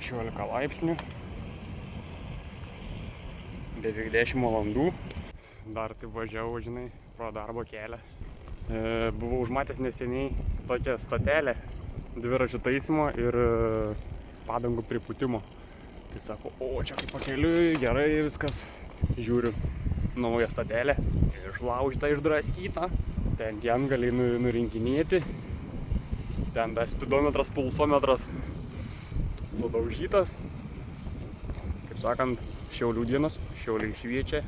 16 laipsnių. Beveik 10 valandų. Dar taip važiavau, žinai, pro darbo kelią. Buvau užmatęs neseniai tokią stotelę dviračių taisymo ir padangų pripūtimo. Tai sako, o čia kaip pakeliui, gerai viskas. Žiūriu, nauja stotelė, išlaužyta, išdraskyta. Ten gali nurinkinėti. Ten tas spidometras, pulsometras sudaužytas. Kaip sakant, Šiaulių dienos, Šiauliai šviečia.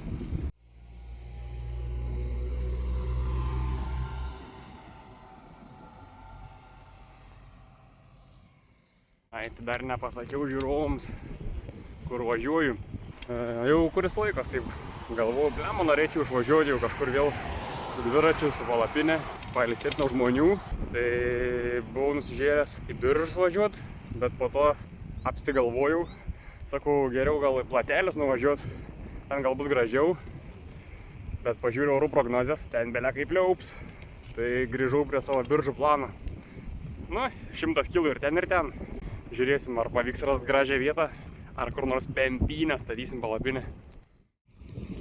Tai dar nepasakiau žiūrovams, kur važiuoju. Jau kuris laikas taip galvoju, blemą, norėčiau išvažiuoti jau kažkur vėl su dviračiu, su palapinė, pailsėti nuo žmonių. Tai buvau nusižiūrėjęs į Biržus važiuoti, bet po to apsigalvojau. Sakau, geriau gal į Platelius nuvažiuoti, ten gal bus gražiau. Bet pažiūrėjau orų prognozes, ten belia kaip liaups. Tai grįžau prie savo Biržų plano. Nu, 100 km ir ten. Žiūrėsim, ar pavyks rasti gražią vietą, ar kur nors Pempinę statysim palapinę.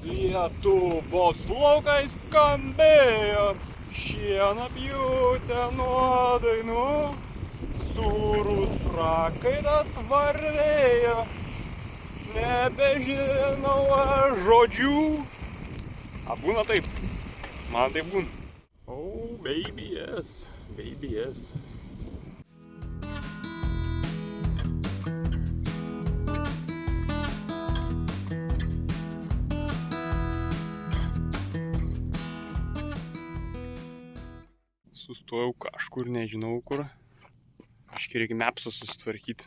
Lietuvos laukai skambėjo, šieną pjūtę nuo dainų, sūrus prakaitas varvėjo, nebežinau aš žodžių. Būna taip, man taip būna. Oh, baby yes, baby yes. Sustojau kažkur, nežinau kur. Kažkiek reikia mapsus susitvarkyti.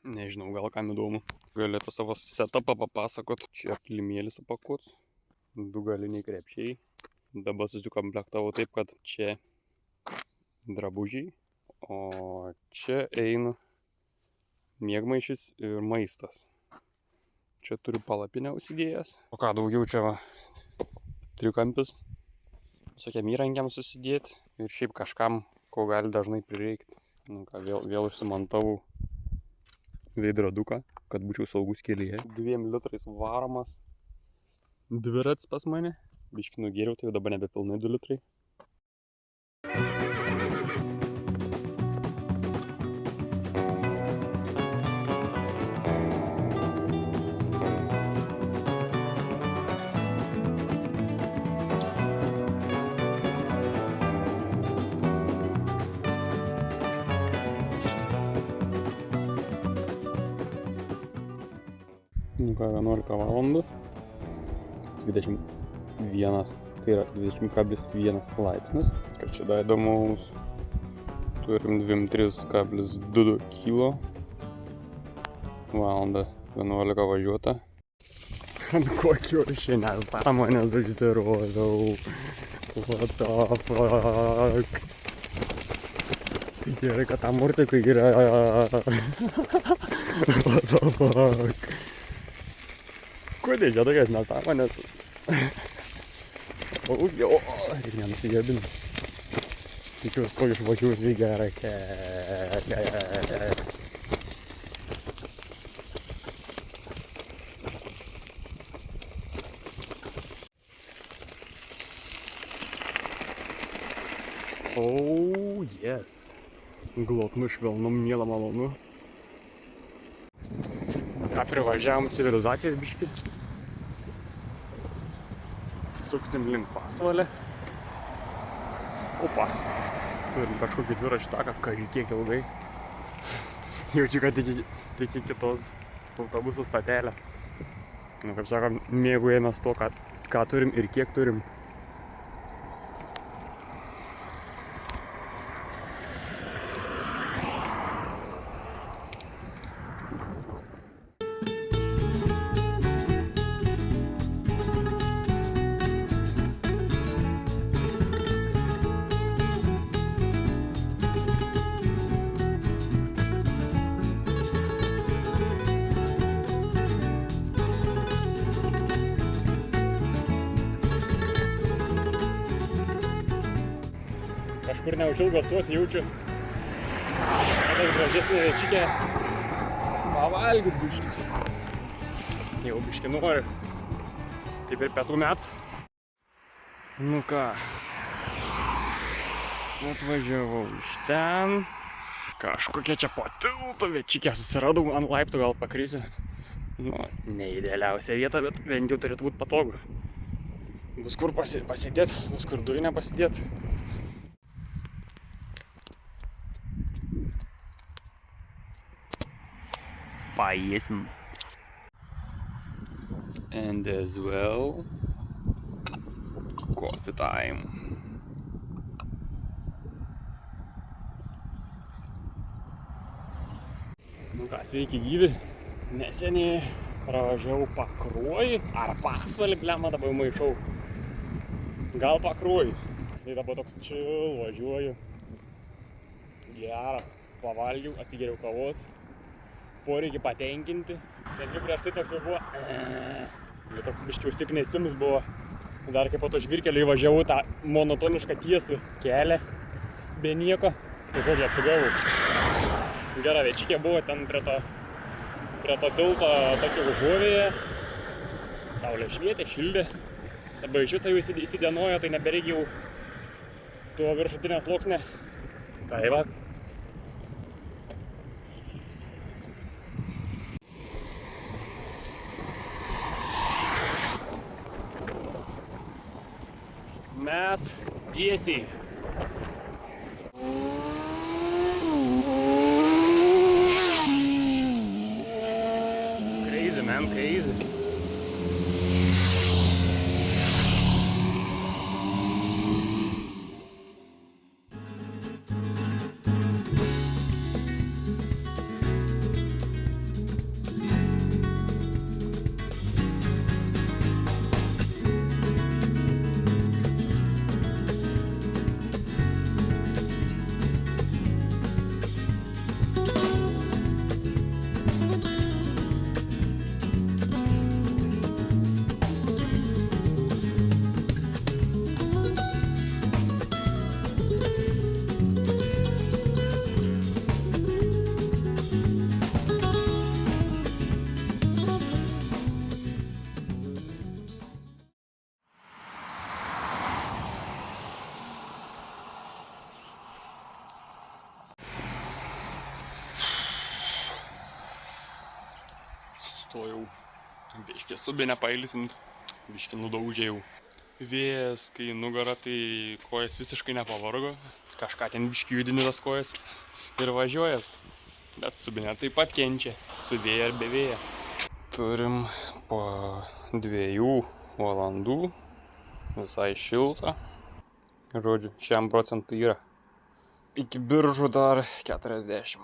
Nežinau, gal kam įdomu. Galėtų savo setupą papasakot. Čia kilimėlis apakuots. 2 galiniai krepšiai. Dabar susikomplektavau taip, kad čia drabužiai. O čia eina miegmaišis ir maistas. Čia turiu palapinę užsidėjęs. O ką daugiau čia va. Trikampis. Visokiam įrankiam susidėti. Ir šiaip kažkam, ko gali dažnai prireikti. Nu ką, vėl užsimantavau veidroduką, kad būčiau saugus kelyje. 2 litrais varomas dviratis pas mane. Biškį nugėriau, tai jau dabar nebepilnai 2 litrai. Nu ką, 11 valandų, 21, tai yra 20,1 laipsnis. Kad čia dar įdomaus, turim 23,2 kilo, valanda 11 važiuota. Ant kokio šiandien nesąmonės užsirodau, what the fuck. Tai gerai, kad tam murtikui yra, what the fuck. Kodėl čia tokias nesąmonės? Reikia nenusigėbinti. Tikiuosi, ko išvažiuosiu į gerą kelią. Oh, yes. Glotnu, švelnu, miela, malonu. Privažiavom civilizacijas biškį. Suksim link pasvalę. Opa. Turim kažkokį dviračių taką, kiek ilgai. Jaučiu, kad tik iki kitos autobusų statelės. Nu, kaip sakom, mėgaujamės to, ką turim ir kiek turim. Kažkur neužilgo stosiu, jaučiu. Tas gražesnė večikė. pavalgyt biškį. Jau biškį noriu. Kaip ir pietų metų. Nu ką. Atvažiavau iš ten. Kažkokia čia po tiltu večikė susiradau ant laiptų, gal pakrisiu. Nu, ne idealiausia vieta, bet bent jau turėtų būti patogu. Bus kur pasidėt, bus kur durinę pasidėt. Paėsim. And as well, coffee time. Nu ką, sveiki gyvi. Neseniai pravažiavau Pakruojį, ar Pasvalį, blemą dabar maišau. Gal Pakruojį. Tai dabar toks chill, važiuoju. Geras, pavalgiau, atsigeriau kavos. Poreikį patenkinti. Nes jau prieš tai toks jau buvo. Toks biškių užsiknėsims buvo. Dar kaip po to žvyrkelio įvažiavau tą monotonišką tiesų kelią. Be nieko. Tai kokią sugavau. Gera večikė buvo ten prie to tilto tokio užuovėje. Saulė švietė, šildė. Dabar iš viso jau įsidienojo, tai nebereikia jau tuo viršutinės sluoksnė. Tai va. Mes tiesiai. Crazy, man, crazy. Sustojau. Biškį subinę pailsint. Biškį nudaužėjau. Vėjas, kai nugarą, tai kojas visiškai nepavargo. Kažką ten biškį judini tas kojas ir važiuojas. Bet subinė taip pat kenčia. Su vėja ar be vėja. Turim po 2 valandų. Visai šilta. Žodžiu, 100% yra. Iki Biržų dar 40.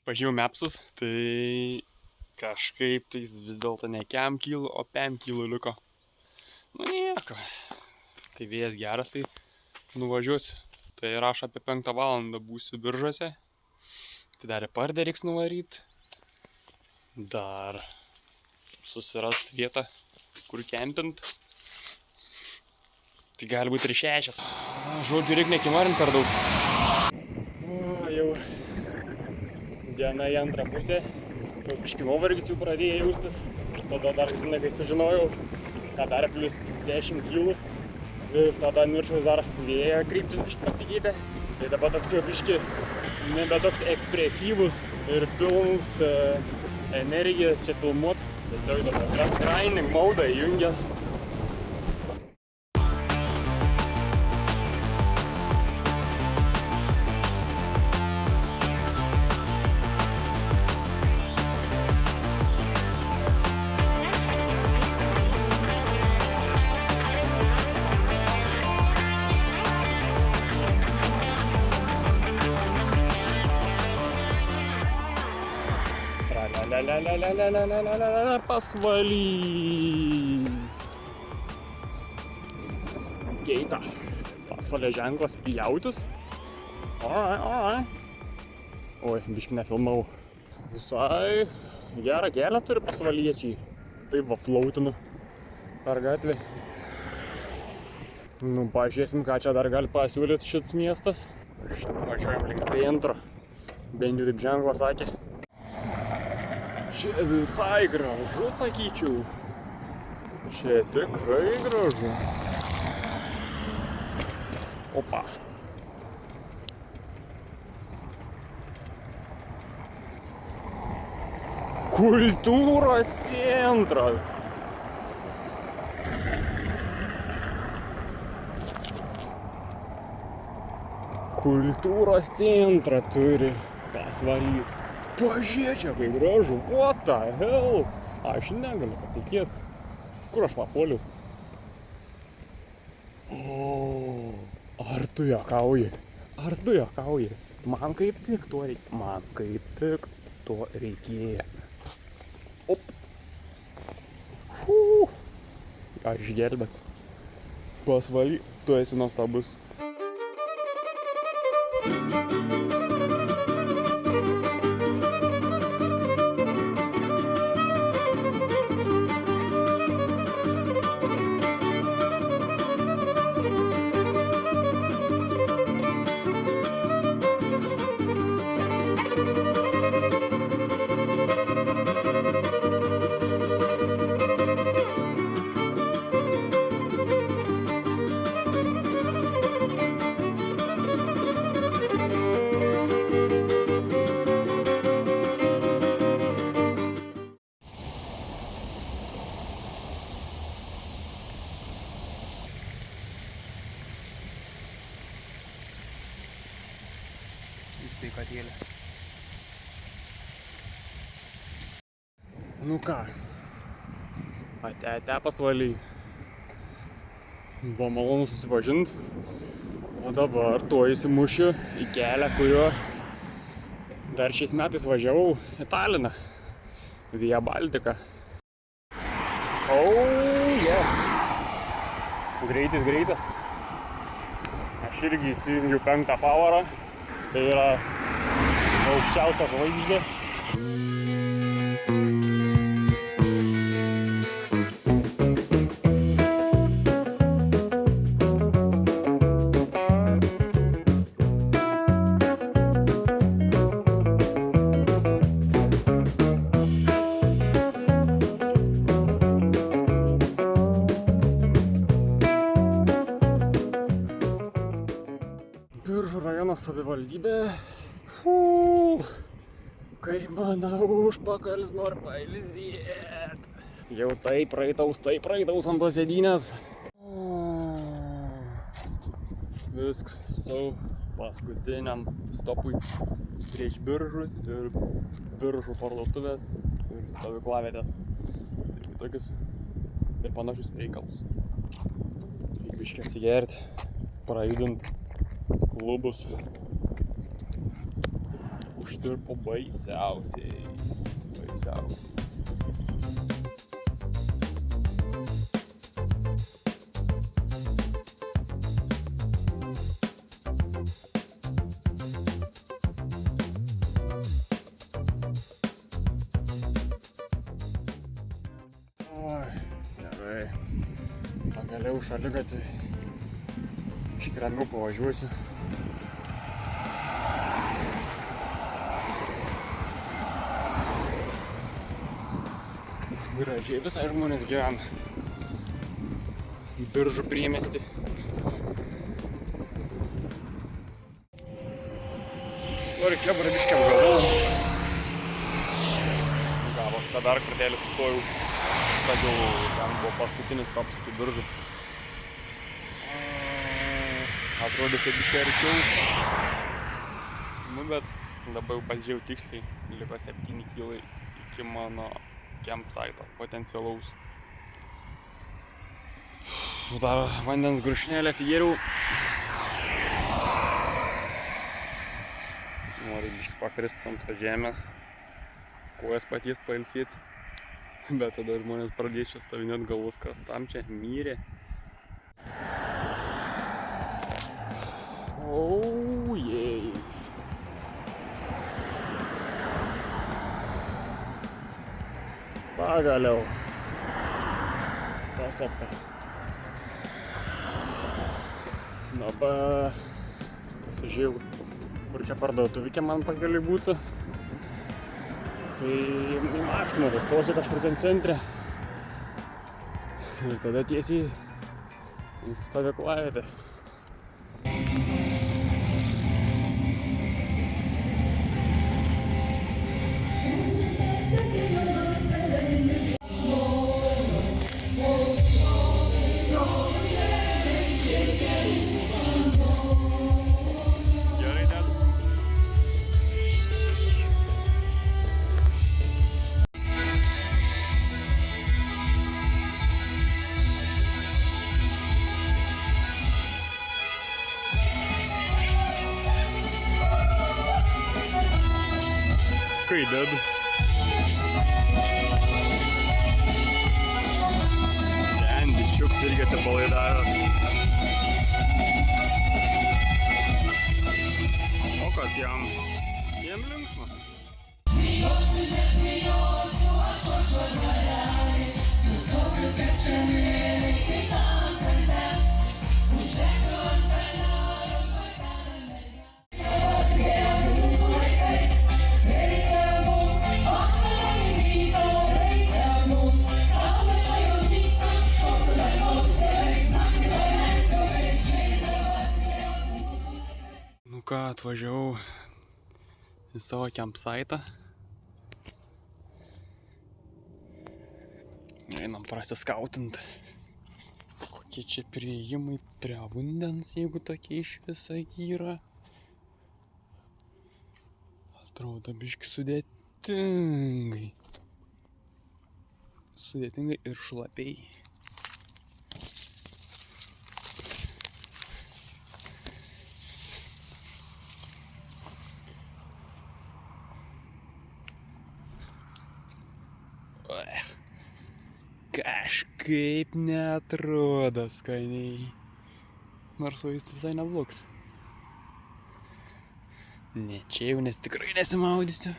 Pažiūrėjau mapsus, tai kažkaip tais vis dėlto ne 5 kg, o 5 kg liko. Nu nieko. Tai vėjas geras, tai nuvažiuosiu. Tai rašo apie 5 valandą būsiu Biržuose. Tai dar į Pardę reiks nuvaryt. Dar susirast vietą, kur kempint. Tai gali būti ir 6. Žodžiu, reikia nekimarint per daug. Jau diena į antrą pusę. Biškį nuovargis jau pradėjo jaustis. Tada dar, žinai, kai sužinojau, kad dar plus 10 kg. Tada nurčiaus dar vėjo kryptis biškį pasikeitė. Tai dabar toks jau biškį nebe toks ekspresyvus ir pilnas energijos čia filmuot. Tiesiog dabar grinding mode įjungęs. Pasvalys. Keita. Pasvalio ženklas pjautis. Alright. Oi, biškį nefilmau. Visai gerą kelią turi pasvaliečiai. Taip va flautinu per gatvę. Nu, pažiūrėsim, ką čia dar gali pasiūlyti šits miestas. Šitą važiuojam link centro. Bent jau taip ženklas sakė. Čia visai gražu, sakyčiau. Čia tikrai gražu. Opa. Kultūros centras. Kultūros centrą turi Pasvalys. Pažiūrėk, čia kaip gražu. What the hell? Aš negaliu patikėti. Kur aš papuoliau? O, ar tu juokauji? Ar tu juokauji? Man kaip tik to reikėjo. Man kaip tik to reikėjo. Op. Aš gelbėt. Pasvaly, tu esi nuostabus. Sveikatėlė. Nu ką, ate Pasvaly. Buvo malonu susipažint, o dabar tuoj įsimušiu į kelią, kuriuo dar šiais metais važiavau į Taliną. Via Baltica. Oh, yes! Greitas. Aš irgi įsijungiu 5 pavarą. Tai yra aukščiausia žvaigždė. Biržų rajono savivaldybė. Kaip mano užpakalis nori pailsėt. Jau taip praeitaus ant tos sėdynės. Viskas, stau paskutiniam stopui prieš Biržus ir Biržų parduotuvės ir stovyklavietės. Ir kitokius ir panašius reikalus. Reikia biškį atsigerti, prajudint klubus. Užtirpo baisiausiai. Oi, gerai. Pagaliau šaligatvį. Šiek ramiau pavažiuosiu. Gražiai visai žmonės gyvena. Biržų priemiestį. Sorry, kebra biškiam galvau. Gavos, kad dar kartelį sustojau. Kad jau ten buvo paskutinis stopas iki Biržų. Atrodė, kad biškai arčiau. Nu, bet dabar jau pasižiūrėjau tiksliai. Liko 7 kilai iki mano campsite potencialaus. Dar vandens grušnelę atsigėriau. Noriu biškį pakrist ant tos žemės. Kojas paties pailsėti. Bet tada žmonės pradės čia stoviniuot galvos, kas tam čia mirė. Oh, jei. Pagaliau. Pasiekta. Dabar pasižiūrėjau, kur čia parduotuvė man pagaliau būtų. Tai į Maksimą sustosiu kažkur ten centre. Ir tada tiesiai į stovyklavietę. Kai dedu. Ten biščiuks irgi atsipalaidavęs. O kas jam? Jam linksma. Nu ką, atvažiavau į savo campsite'ą. Einam prasiskautint. Kokie čia priėjimai prie vandens, jeigu tokie iš viso yra. Atrodo biški sudėtingai. Sudėtingai ir šlapiai. Kažkaip neatrodo skaniai. Nors jis visai neblogs. Ne čia jau, nes tikrai nesimaudysiu.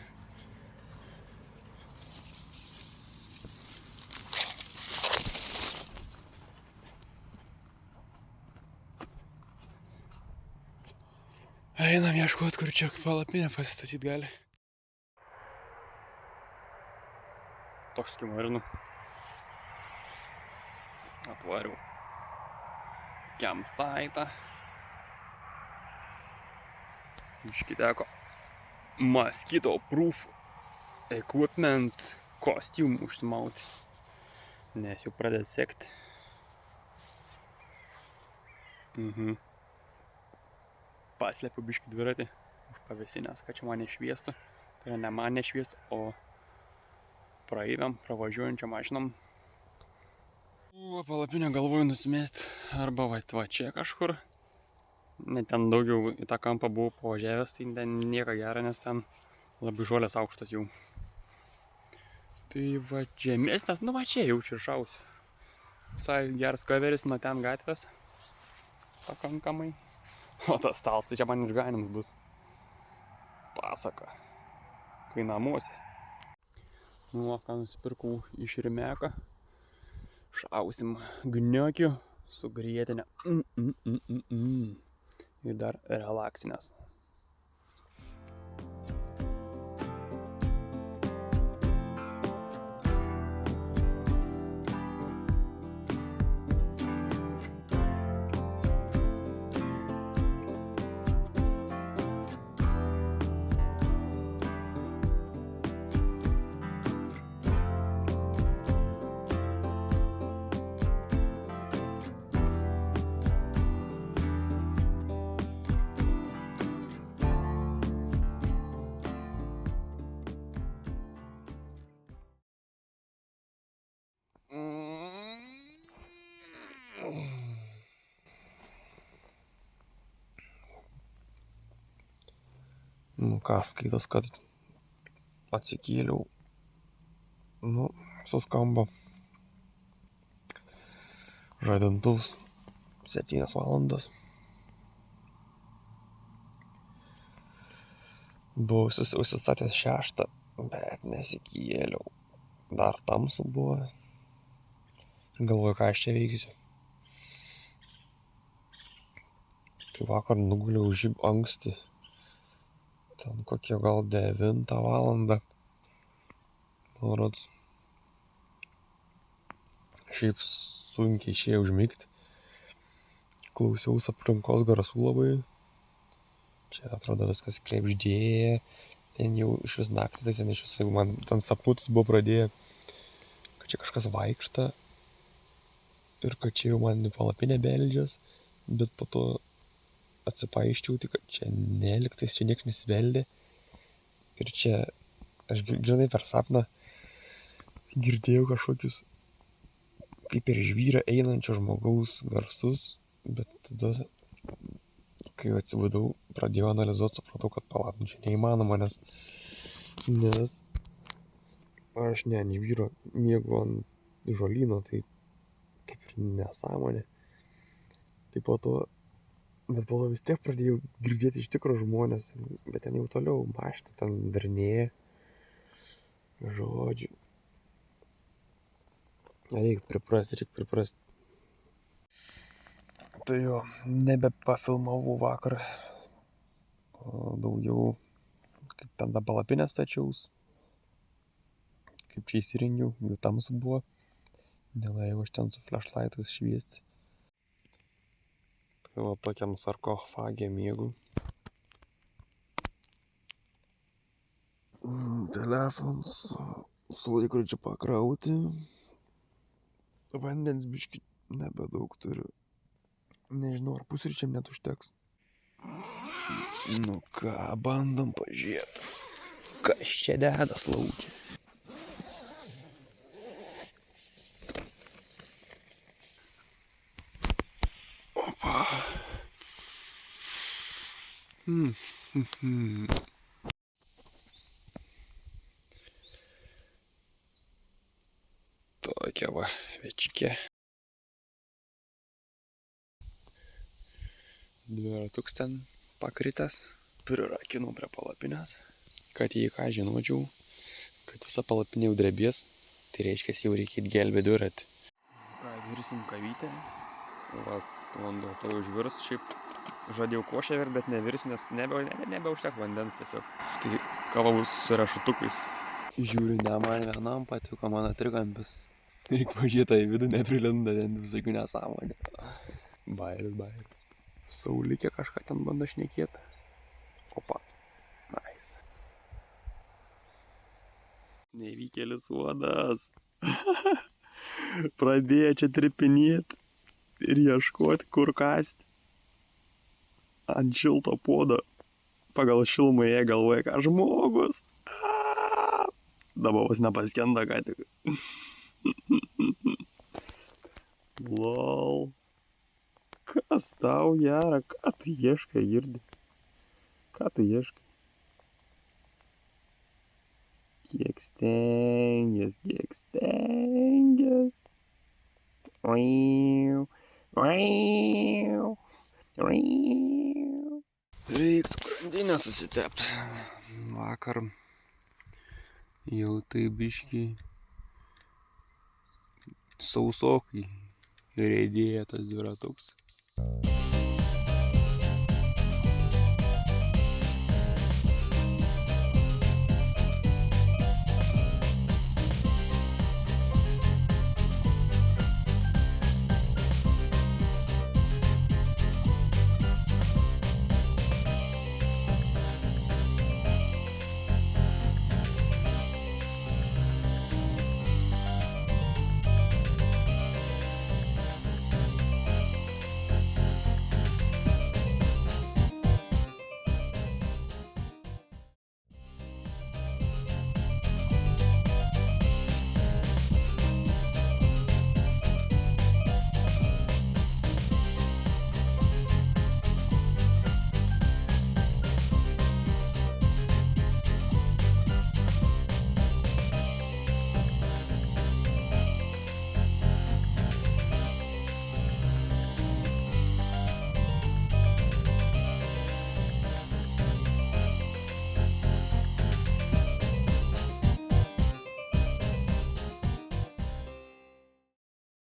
Einam ieškot, kur čia palapinę pasistatyt gali. Toks kimarinu. Atvariau campsite'ą. Biškį teko mosquito proof equipment kostiumų užsimauti, nes jau pradeda sekti. Paslėpiu biškį dviratį už pavėsinės, kad čia man nešviestų. Tai yra ne man nešviestų, o praeiviam, pravažiuojančiam mašinom. Palapinę galvoju nusimesti arba va čia kažkur. Net ten daugiau į tą kampą buvau pavažiavęs, tai ten nieko gero, nes ten labai žolės aukštas jau. Tai va žemesnės, nu va čia jau širšausiu. Visai geras coveris nuo ten gatvės. Pakankamai. O tas stalas, tai čia man išganims bus. Pasaka. Kai namuose. Nu, ką nusipirkau iš Rimeką. Šausim gniokių su grietinė. Ir dar relaksinės. Nu ką, skaitas, kad atsikėliau. Nu, suskamba. Žadintuvs 7 valandas. Buvau užsistatęs 6, bet nesikėliau. Dar tamsu buvo. Galvoju, ką aš čia veiksiu. Tai vakar nuguliau žyb anksti. Ten kokie gal 9 valandą. Man rodos. Šiaip sunkiai išėjo užmigti. Klausiausi aplinkos garsų labai. Čia atrodo viskas krebždėja. Ten jau iš vis naktį, tai ten iš vis, jeigu man ten sapnutis buvo pradėję, kad čia kažkas vaikšta. Ir kad čia jau man į palapinę beldžias. Bet po to atsipaiščiau, tai kad čia neliktais, čia nieks nesibeldė. Ir čia, aš grynai per sapną girdėjau kažkokius kaip ir žvyrą einančio žmogaus garsus, bet tada, kai atsibudau, pradėjau analizuoti, supratau, kad palauk, čia neįmanoma, nes aš ne ant žvyro miegu ant žolyno, tai kaip ir nesąmonė. Tai po to vis tiek pradėjau girdėti iš tikro žmonės, bet ten jau toliau mašta, ten darnėja. Žodžiu. Reikia priprast. Tai jo, nebepafilmavau vakar. O daugiau, kaip ten tą palapinę stačiaus. Kaip čia įsirengiau, jau tamsu buvo. Nelaiau aš ten su flashlightais šviesti. Tai va tokiam sarkofage miegu. Telefons su laikrodžiu pakrauti. Vandens biškį nebedaug turiu. Nežinau, ar pusryčiam net užteks. Nu ką, bandom pažiūrėti. Kas čia dedas laukia? Opa. Tokia va, večkė. Dviratuks ten pakritęs. Prirakinau prie palapinės. Kad jei ką žinočiau, kad visa palapinė jau drebės, tai reiškia, jau reikia gelbėti dviratį. Ką, virsim kavytę. Va, vanduo to užvirs. Šiaip žadėjau košę virt, bet nevirsiu, nes nebeužtek vandens tiesiog. Tai kava bus su riešutukais. Žiūriu, ne man vienam patiko mano trikampis. Reikia pažiūrėti į vidų, neprilinda ten visokių nesąmonė. Bairis. Saulikė kažką ten bando šnekėti. Opa. Nice. Nevykėlis uodas. Pradėjo čia tripinėti ir ieškoti, kur kasti. Ant šilto puodo. Pagal šilumą jie galvoja, ką žmogus. Dabar vos nepaskenda ką tik. Lol. Kas tau gera? Ką tu ieškai, Girdi? Ką tu ieškai? Kiek stengies. Reiktų grandinę susitepti. Vakar jau tai biškį sausokai rėdėja tas dviratuks.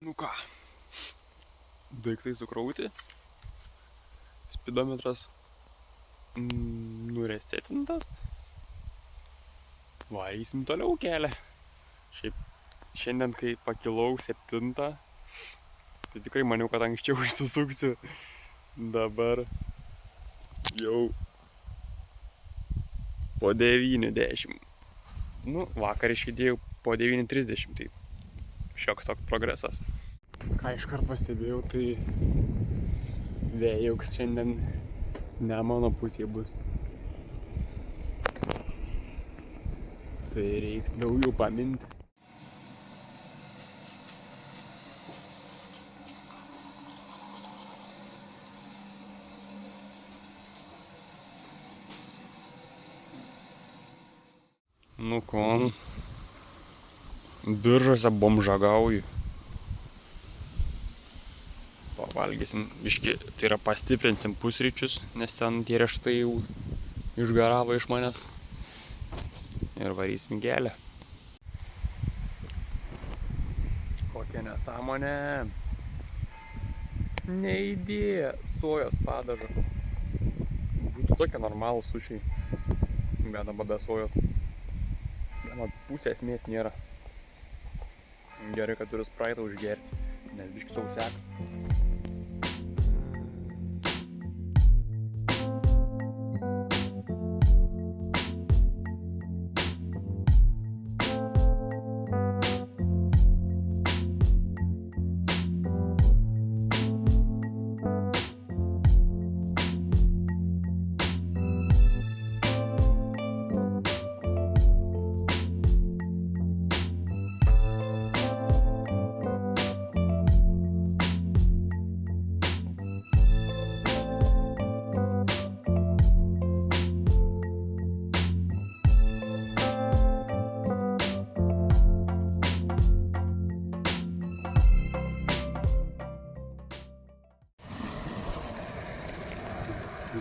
Nu ką, daiktai sukrauti, spidometras nuresetintas, varysim toliau kelią. Šiaip šiandien, kai pakilau 7, tai tikrai maniau, kad anksčiau išsisuksiu. Dabar jau po 9:10. Nu, vakar išidėjau po 9:30, tai šioks toks progresas. Ką iškart pastebėjau, tai vėjauks šiandien ne mano pusėje bus. Tai reiks daugiau paminti. Nu ko, Biržuose bomžagauju. Pavalgysim, biškį, tai yra pastiprinsim pusryčius, nes ten tie riešutai jau išgaravo iš manęs. Ir varysim gėlę. Kokia nesąmonė. Neįdėję sojos padažą. Būtų tokie normalūs sušiai. Bet dabar be sojos. Viena pusė esmės nėra. Gerai, kad turiu spraitą užgerti, nes biškį sausiaks.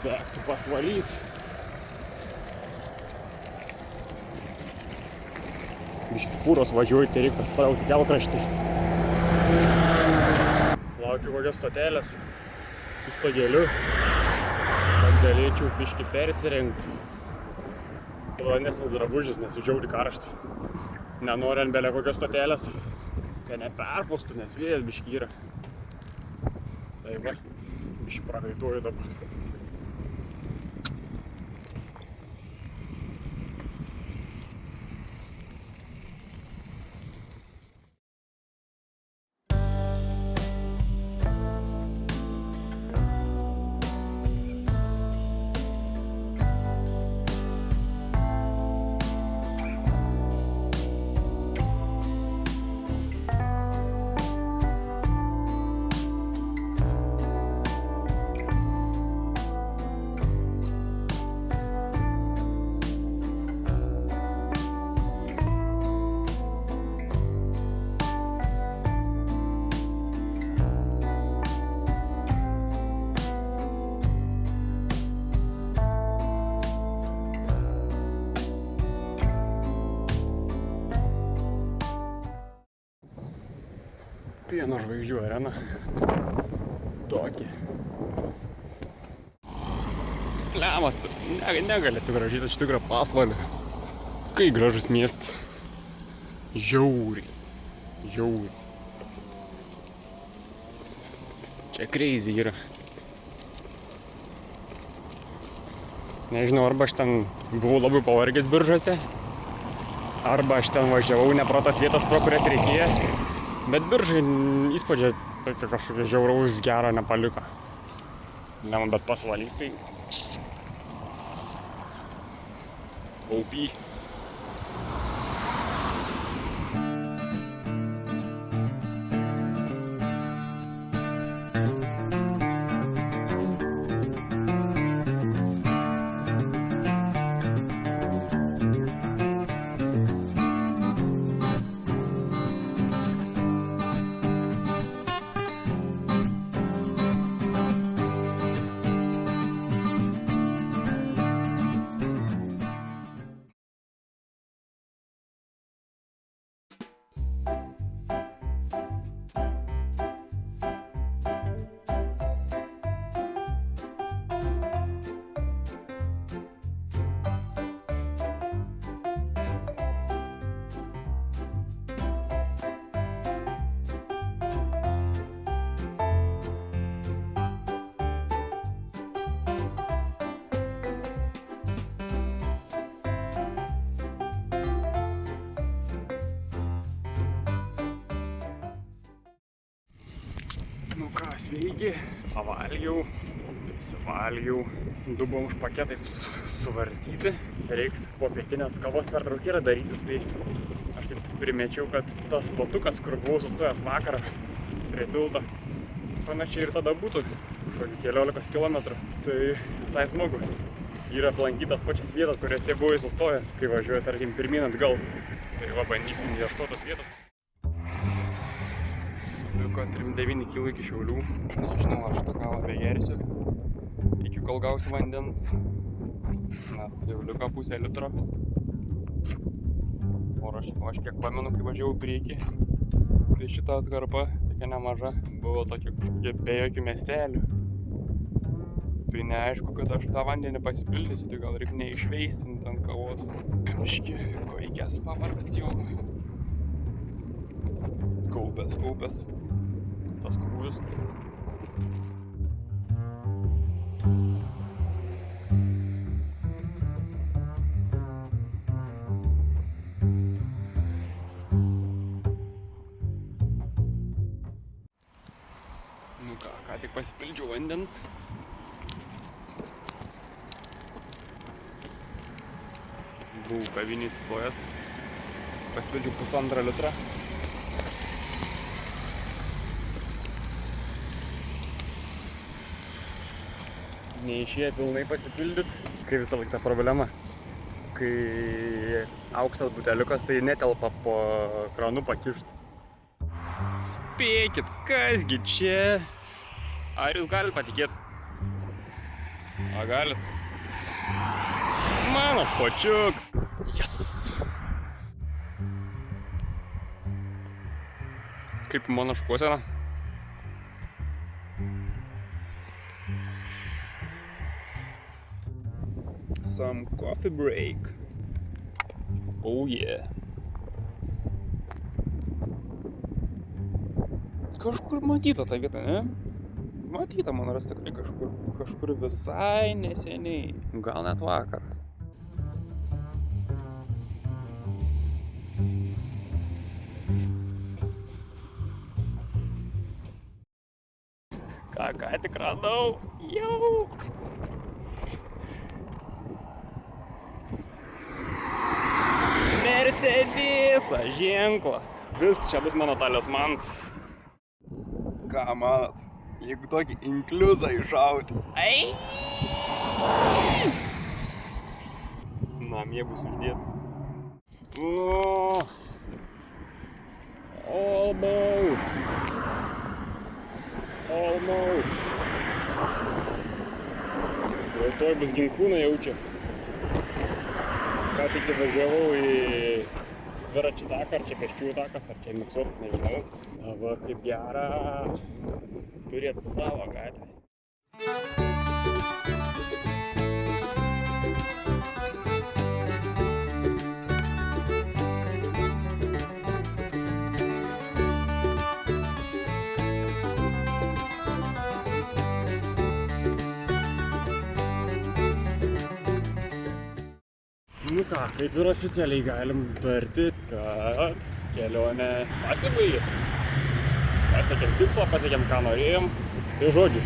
Bėgtų pasvalys. Biškį fūros važiuoju, tai reikia pasitraukti kelkraštį. Laukiu kokios stotelės su stogeliu, kad galėčiau biškį persirengti. Plonesnis drabužis, nes žiauriai karšta. Nenoriu ant belė kokios stotelės, kad neperpūstų, nes vėjas biškį yra. Tai va, biškį prakaituoju dabar. Pieno žvaigždžių arena. Tokį. Lemma, negali atsigražyti iš tikrą pasvalį. Kai gražus miestas. Žiauriai. Žiauriai. Čia crazy yra. Nežinau, arba aš ten buvau labai pavargęs Biržuose, arba aš ten važiavau ne pro tas vietas, pro kurias reikėjo. Bet Biržai įspūdžio kažkokio žiauraus gero nepaliko. Ne, bet pasvalys tai... OP. Nu ką, sveiki, pavalgiau, prisivalgiau, 2 bomž paketai suvartyti, reiks po pietinės kavos pertraukėlę darytis, tai aš taip primečiau, kad tas spotukas, kur buvau sustojęs vakarą prie tilto, panašiai ir tada būtų kažkokį 14 km, tai visai smagu. Yra aplankytas pačias vietas, kuriuose buvai sustojęs, kai važiuoju, tarkim, pirmyn atgal. Tai va, bandysim ieškotos vietos. Liko 39 kg iki Šiaulių. Nežinau, aš tą kavą begersiu, iki kol gausiu vandens, nes jau liko pusę litro. O aš kiek pamenu, kai važiavau priekį, tai šita atkarpa, tokia nemaža, buvo tokia kažkokia be jokių miestelių. Tai neaišku, kad aš tą vandenį pasipildysiu, tai gal reikia neišveistinti ant kavos. Biški, koikės pavargst jau. Kaupęs. Tas krūvis. Nu ką tik pasipildžiau vandens. Buvau kavinėj sustojęs, pasipildžiau 1,5 litro. Neišėjo pilnai pasipildyt, kai visą laiką ta problema. Kai aukštas buteliukas, tai netelpa po kranu pakišt. Spėkit, kasgi čia? Ar jūs galit patikėt? A galit? Mano spočiuks! Yes! Kaip mano šukuosena? Some coffee break. Oh yeah. Kažkur matyta ta vieta, ne? Matyta, man ras tikrai kažkur visai neseniai. Gal net vakar. Ką tik radau. Jau! Mercedesą ženklą. Viskas čia bus mano talismanas. Ką manat, jeigu tokį inkliuzą iššauti? Ai! Namie bus uždėtas. Nu. Almost. Tuoj bus ginkūną jaučia. Ką tik važiavau į dviračių taką, ar čia pėsčiųjų takas, ar čia miksuotas, nežinau. Dabar kaip gera turėti savo gatvę. Nu ką, kaip ir oficialiai galim tarti, kad kelionė pasibaigė. Pasiekėm tikslą, pasiekėm ką norėjom. Tai žodžiu,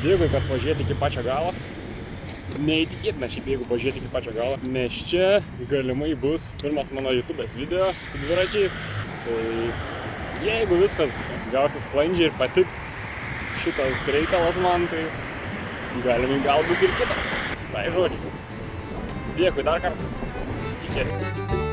dėkui, kad pažiūrėti iki pačio galo. Neįtikėtina šiaip, jeigu pažiūrėti iki pačio galo, nes čia galimai bus pirmas mano YouTube'as video su dviračiais. Tai jeigu viskas gausis sklandžiai ir patiks šitas reikalas man, tai galimai gal bus ir kitas. Tai žodžiu. Dėkui dar kartą. Iki.